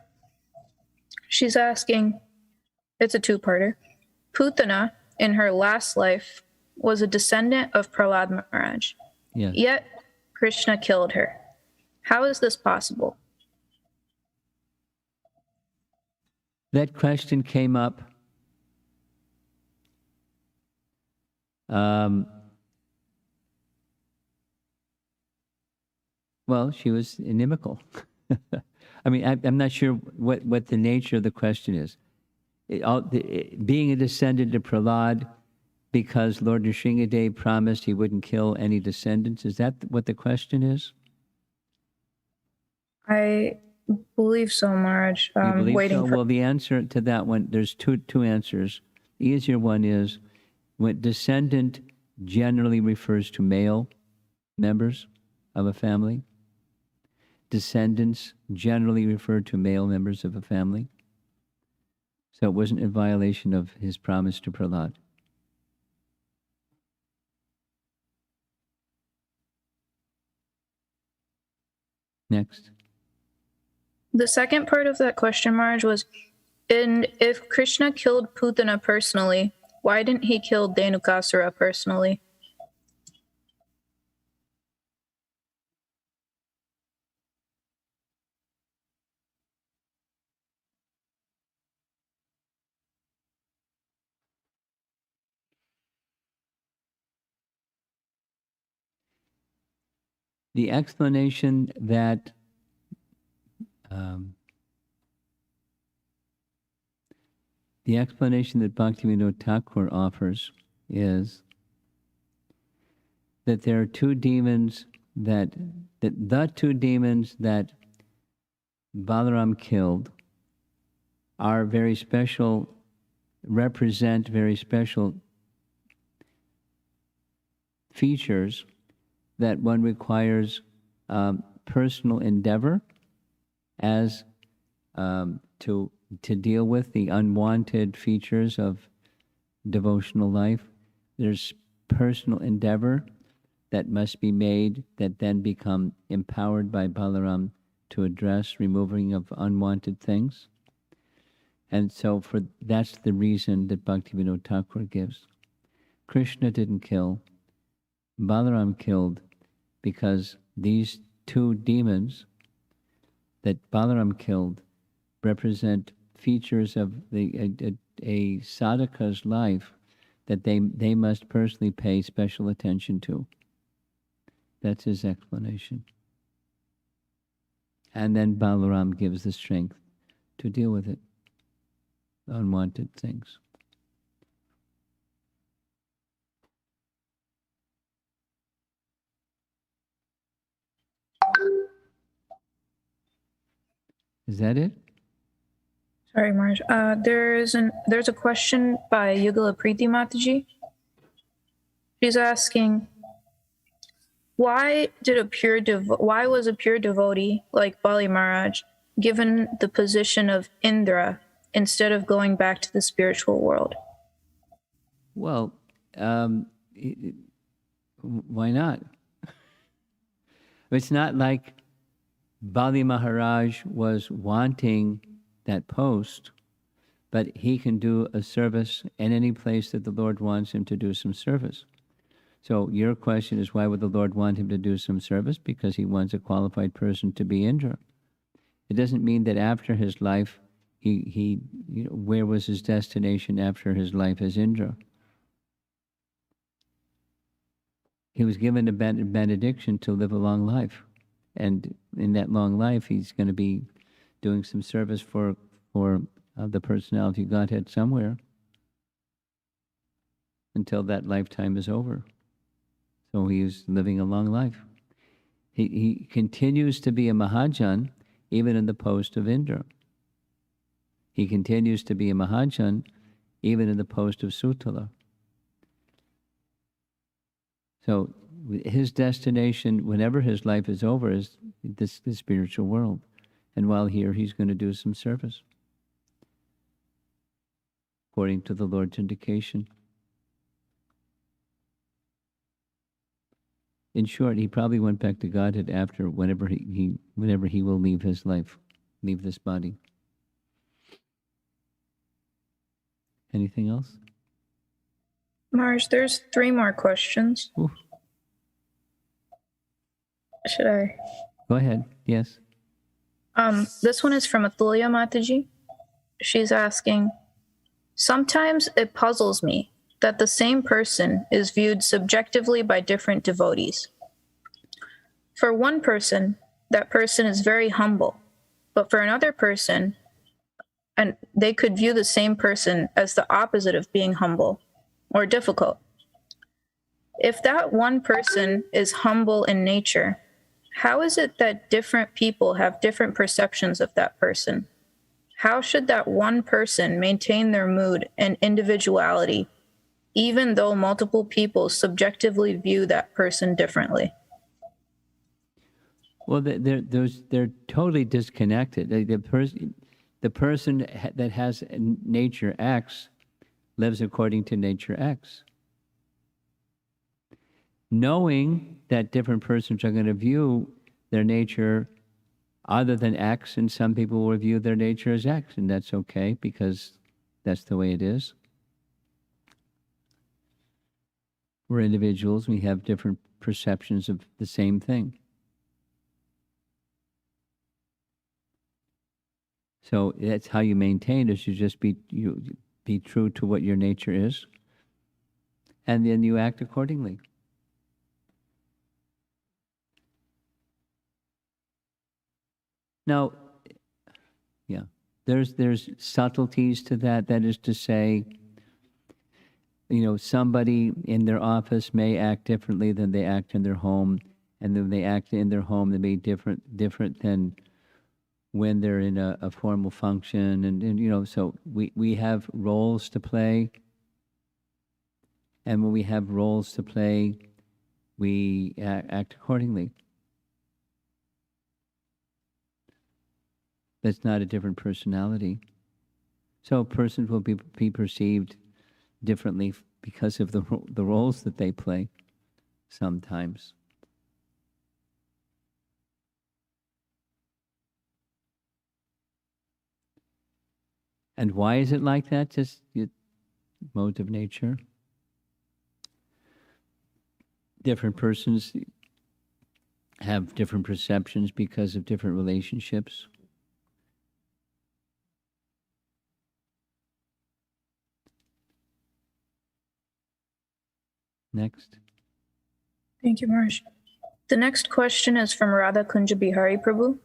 Speaker 3: She's asking, it's a two-parter. Putana, in her last life, was a descendant of Prahlad Maharaj.
Speaker 1: Yes.
Speaker 3: Yet, Krishna killed her. How is this possible?
Speaker 1: That question came up well, she was inimical. I mean, I'm not sure what the nature of the question is. Being a descendant of Prahlad because Lord Nrsingadev promised he wouldn't kill any descendants, is that what the question is?
Speaker 3: I believe so, Maharaj.
Speaker 1: You believe
Speaker 3: Waiting
Speaker 1: so?
Speaker 3: for...
Speaker 1: Well, the answer to that one, there's two answers. The easier one is when descendant generally refers to male members of a family. Descendants generally refer to male members of a family. So it wasn't a violation of his promise to Prahlad. Next.
Speaker 3: The second part of that question, Maharaj, was, and if Krishna killed Putana personally, why didn't he kill Dhenukasura personally?
Speaker 1: The explanation that Bhaktivinoda Thakur offers is that there are two demons that the two demons that Balaram killed are very special, represent very special features that one requires personal endeavor as to deal with the unwanted features of devotional life. There's personal endeavor that must be made that then become empowered by Balaram to address removing of unwanted things. And so that's the reason that Bhaktivinoda Thakur gives. Krishna didn't kill. Balaram killed because these two demons that Balaram killed represent features of a sadhaka's life that they must personally pay special attention to. That's his explanation. And then Balaram gives the strength to deal with it, unwanted things. Is that it?
Speaker 3: Sorry, Marge. There's a question by Yugala Preeti Mataji. She's asking, why was a pure devotee like Bali Maharaj given the position of Indra instead of going back to the spiritual world?
Speaker 1: Well, why not? It's not like Bali Maharaj was wanting that post, but he can do a service in any place that the Lord wants him to do some service. So your question is, why would the Lord want him to do some service? Because he wants a qualified person to be Indra. It doesn't mean that after his life, he where was his destination after his life as Indra? He was given a benediction to live a long life. And in that long life, he's going to be doing some service for the personality of Godhead somewhere until that lifetime is over. So he is living a long life. He continues to be a Mahajan even in the post of Indra. He continues to be a Mahajan even in the post of Sutala. So his destination, whenever his life is over, is the spiritual world. And while here, he's going to do some service, according to the Lord's indication. In short, he probably went back to Godhead after whenever he will leave his life, leave this body. Anything else?
Speaker 3: Marge, there's 3 more questions.
Speaker 1: Ooh.
Speaker 3: Should I?
Speaker 1: Go ahead. Yes.
Speaker 3: This one is from Atulya Mataji. She's asking, sometimes it puzzles me that the same person is viewed subjectively by different devotees. For one person, that person is very humble, but for another person, and they could view the same person as the opposite of being humble or difficult. If that one person is humble in nature, how is it that different people have different perceptions of that person? How should that one person maintain their mood and individuality, even though multiple people subjectively view that person differently?
Speaker 1: Well, they're totally disconnected. The person that has nature X lives according to nature X. Knowing that different persons are going to view their nature other than X, and some people will view their nature as X, and that's okay because that's the way it is. We're individuals, we have different perceptions of the same thing. So that's how you maintain it. You just be true to what your nature is, and then you act accordingly. Now, yeah, there's subtleties to that. That is to say, somebody in their office may act differently than they act in their home, and then they act in their home, they may be different than when they're in a formal function, and so we have roles to play, and when we have roles to play, we act accordingly. That's not a different personality. So persons will be perceived differently because of the roles that they play sometimes. And why is it like that? Just modes of nature. Different persons have different perceptions because of different relationships. Next.
Speaker 3: Thank you, Maharaj. The next question is from Radha Kunja Bihari Prabhu,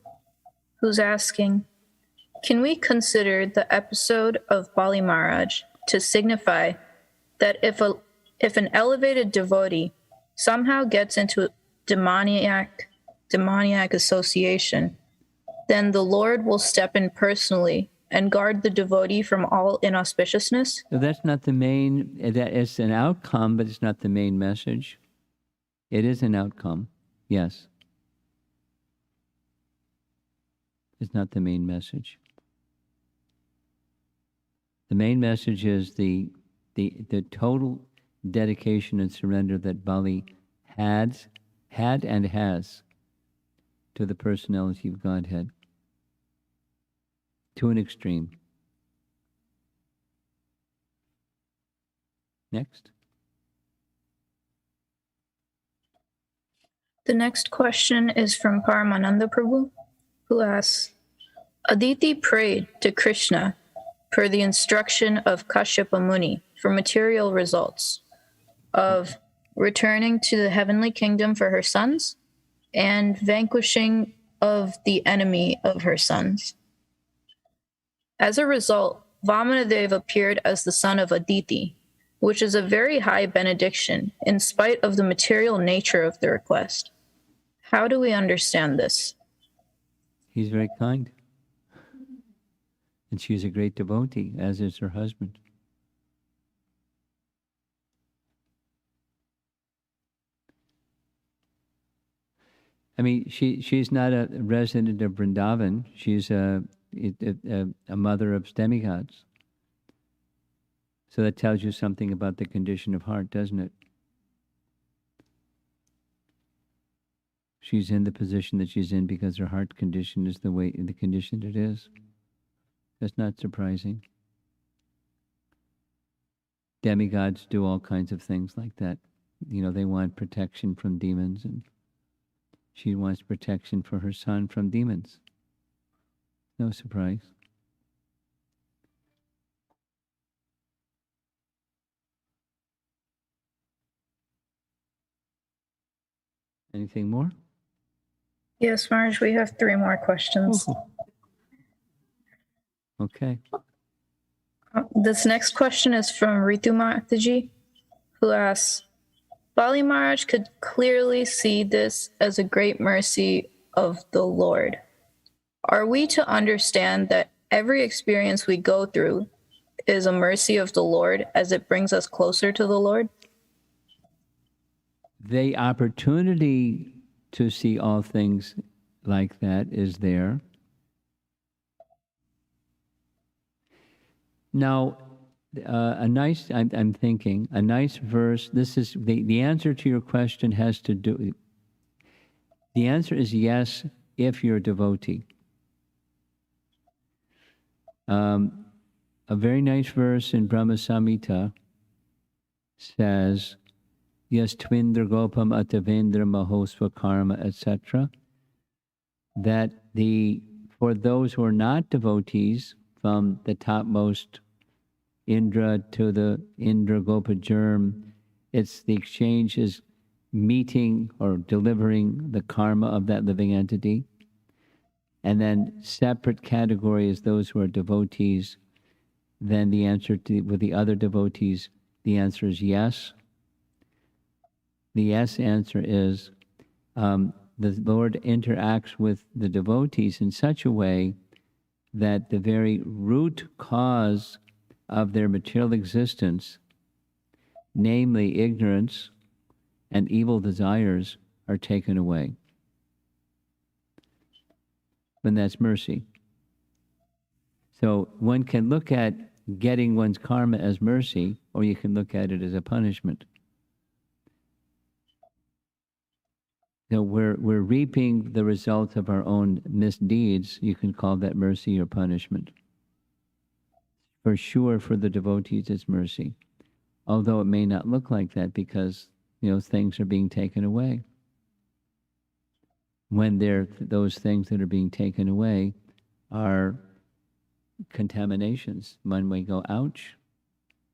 Speaker 3: who's asking, can we consider the episode of Bali Maharaj to signify that if an elevated devotee somehow gets into demoniac association, then the Lord will step in personally and guard the devotee from all inauspiciousness?
Speaker 1: So that's not the main, that is an outcome, but it's not the main message. It is an outcome, yes. It's not the main message. The main message is the total dedication and surrender that Bali had and has to the personality of Godhead, to an extreme. Next.
Speaker 3: The next question is from Paramananda Prabhu, who asks, Aditi prayed to Krishna per the instruction of Kashyapa Muni for material results of returning to the heavenly kingdom for her sons and vanquishing of the enemy of her sons. As a result, Vamana appeared as the son of Aditi, which is a very high benediction in spite of the material nature of the request. How do we understand this?
Speaker 1: He's very kind. And she's a great devotee, as is her husband. I mean, she's not a resident of Vrindavan. She's a mother of demigods. So that tells you something about the condition of heart, doesn't it? She's in the position that she's in because her heart condition is the condition it is. That's not surprising. Demigods do all kinds of things like that. They want protection from demons, and she wants protection for her son from demons. No surprise. Anything more?
Speaker 3: Yes, Maharaj, we have 3 more questions.
Speaker 1: Ooh. Okay.
Speaker 3: This next question is from Ritu Mataji, who asks, Bali Maharaj could clearly see this as a great mercy of the Lord. Are we to understand that every experience we go through is a mercy of the Lord as it brings us closer to the Lord?
Speaker 1: The opportunity to see all things like that is there. Now, I'm thinking, a nice verse, this is, the answer to your question has to do, the answer is yes, if you're a devotee. A very nice verse in Brahma Samhita says, yes, Twindra Gopam Atavendra Mahosva Karma, etc., that for those who are not devotees, from the topmost Indra to the Indra Gopa germ, it's the exchange is meeting or delivering the karma of that living entity. And then separate category is those who are devotees. Then the answer with the other devotees, the answer is yes. The yes answer is the Lord interacts with the devotees in such a way that the very root cause of their material existence, namely ignorance and evil desires, are taken away. And that's mercy. So one can look at getting one's karma as mercy, or you can look at it as a punishment. So we're reaping the result of our own misdeeds. You can call that mercy or punishment. For sure, for the devotees, it's mercy. Although it may not look like that because, things are being taken away. When those things that are being taken away are contaminations. One may go, ouch,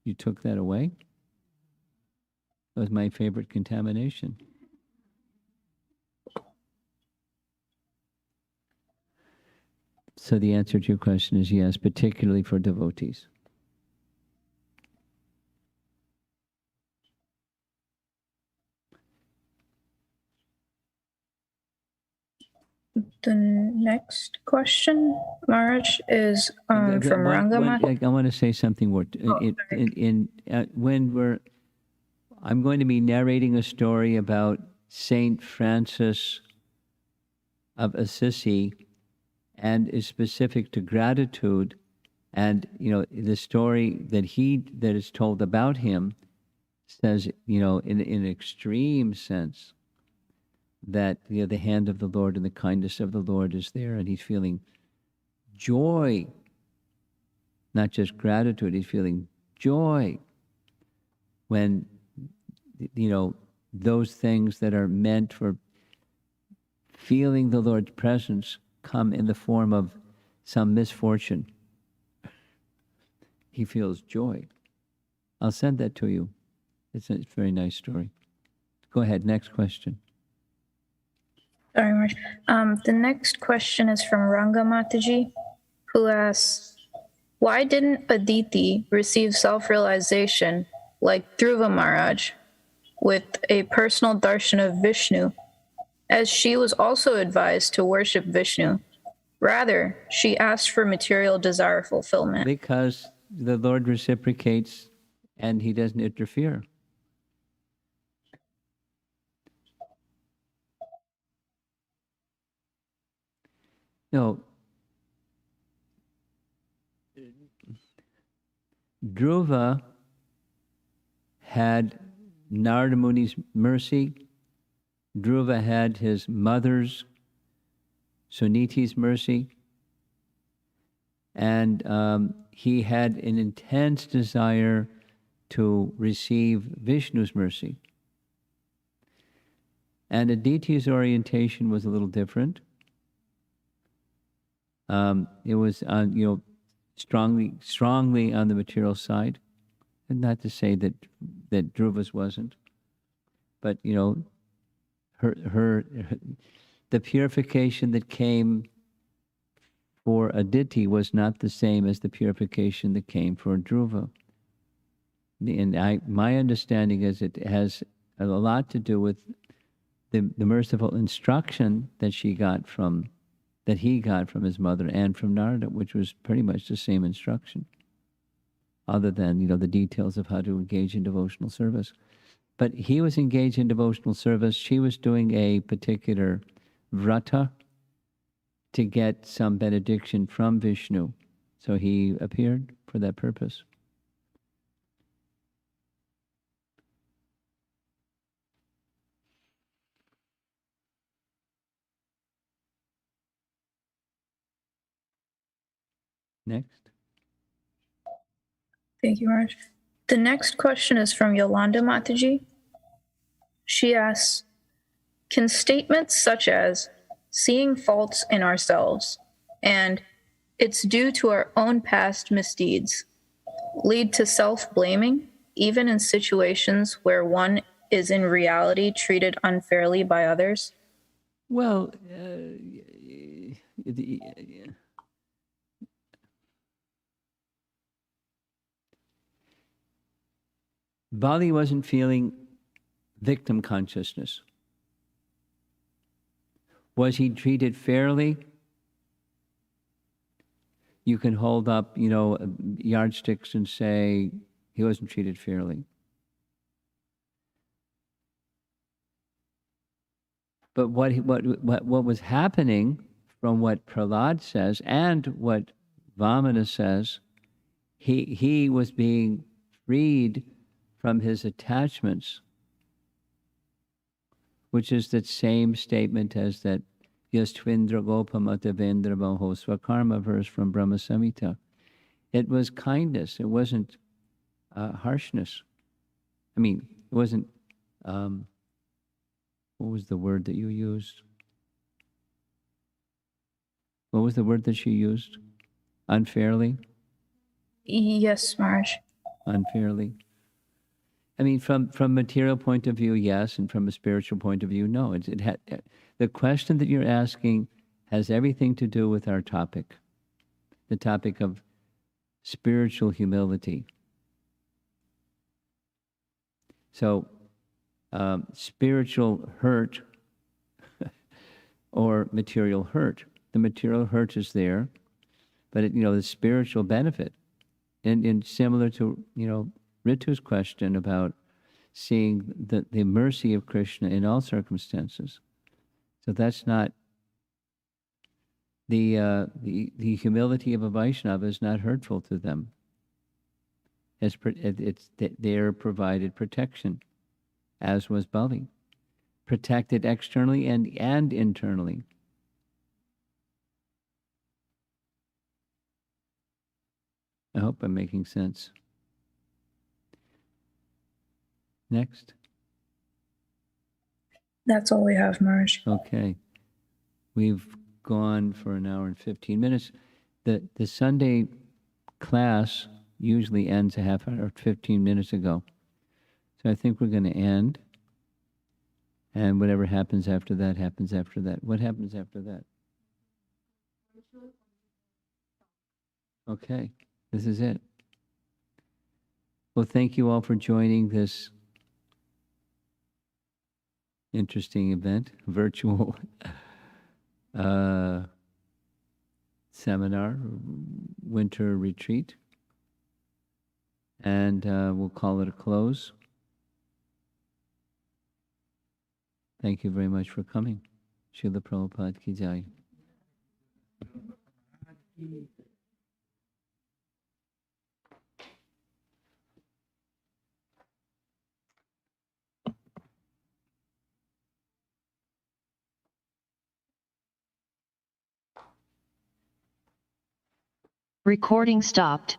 Speaker 1: you took that away? That was my favorite contamination. So the answer to your question is yes, particularly for devotees.
Speaker 3: The next question, Maharaj, is from Rangamata.
Speaker 1: I want to say something more. I'm going to be narrating a story about Saint Francis of Assisi, and is specific to gratitude. And the story that is told about him says, in an extreme sense, that the hand of the Lord and the kindness of the Lord is there, and he's feeling joy, not just gratitude. He's feeling joy when those things that are meant for feeling the Lord's presence come in the form of some misfortune. He feels joy. I'll send that to you. It's a very nice story. Go ahead, next question.
Speaker 3: Sorry, Maharaj. The next question is from Rangamataji, who asks, why didn't Aditi receive self-realization like Dhruva Maharaj with a personal darshan of Vishnu, as she was also advised to worship Vishnu? Rather, she asked for material desire fulfillment.
Speaker 1: Because the Lord reciprocates and he doesn't interfere. No. Dhruva had Narada Muni's mercy. Dhruva had his mother's, Suniti's mercy. And he had an intense desire to receive Vishnu's mercy. And Aditi's orientation was a little different. It was strongly on the material side, and not to say that Dhruva's wasn't, but her the purification that came for Aditi was not the same as the purification that came for Dhruva. And my understanding is it has a lot to do with the merciful instruction that he got from his mother and from Narada, which was pretty much the same instruction, other than the details of how to engage in devotional service. But he was engaged in devotional service. She was doing a particular vrata to get some benediction from Vishnu. So he appeared for that purpose. Next.
Speaker 3: Thank you, Maharaj. The next question is from Yolanda Mataji. She asks, can statements such as seeing faults in ourselves and it's due to our own past misdeeds lead to self-blaming, even in situations where one is in reality treated unfairly by others?
Speaker 1: Well, Bali wasn't feeling victim consciousness. Was he treated fairly? You can hold up, yardsticks and say he wasn't treated fairly. But what was happening, from what Prahlad says and what Vamana says, he was being freed from his attachments, which is that same statement as that Yastvindra Gopamata Vendra Baho Swakarma verse from Brahma Samhita. It was kindness. It wasn't harshness. I mean, it wasn't, what was the word that you used? What was the word that she used? Unfairly?
Speaker 3: Yes, Maharaj.
Speaker 1: Unfairly. I mean, from material point of view, yes, and from a spiritual point of view, no. The question that you're asking has everything to do with our topic, the topic of spiritual humility. So, spiritual hurt or material hurt. The material hurt is there, but the spiritual benefit, and similar to Ritu's question about seeing the mercy of Krishna in all circumstances. So that's not the humility of a Vaishnava is not hurtful to them. It's they're provided protection, as was Bali, protected externally and internally. I hope I'm making sense. Next.
Speaker 3: That's all we have, Maharaj.
Speaker 1: Okay. We've gone for an hour and 15 minutes. The Sunday class usually ends a half hour, 15 minutes ago. So I think we're going to end. And whatever happens after that, happens after that. What happens after that? Okay. This is it. Well, thank you all for joining this interesting event, virtual seminar, winter retreat. And we'll call it a close. Thank you very much for coming. Srila Prabhupada Ki Jai.
Speaker 4: Recording stopped.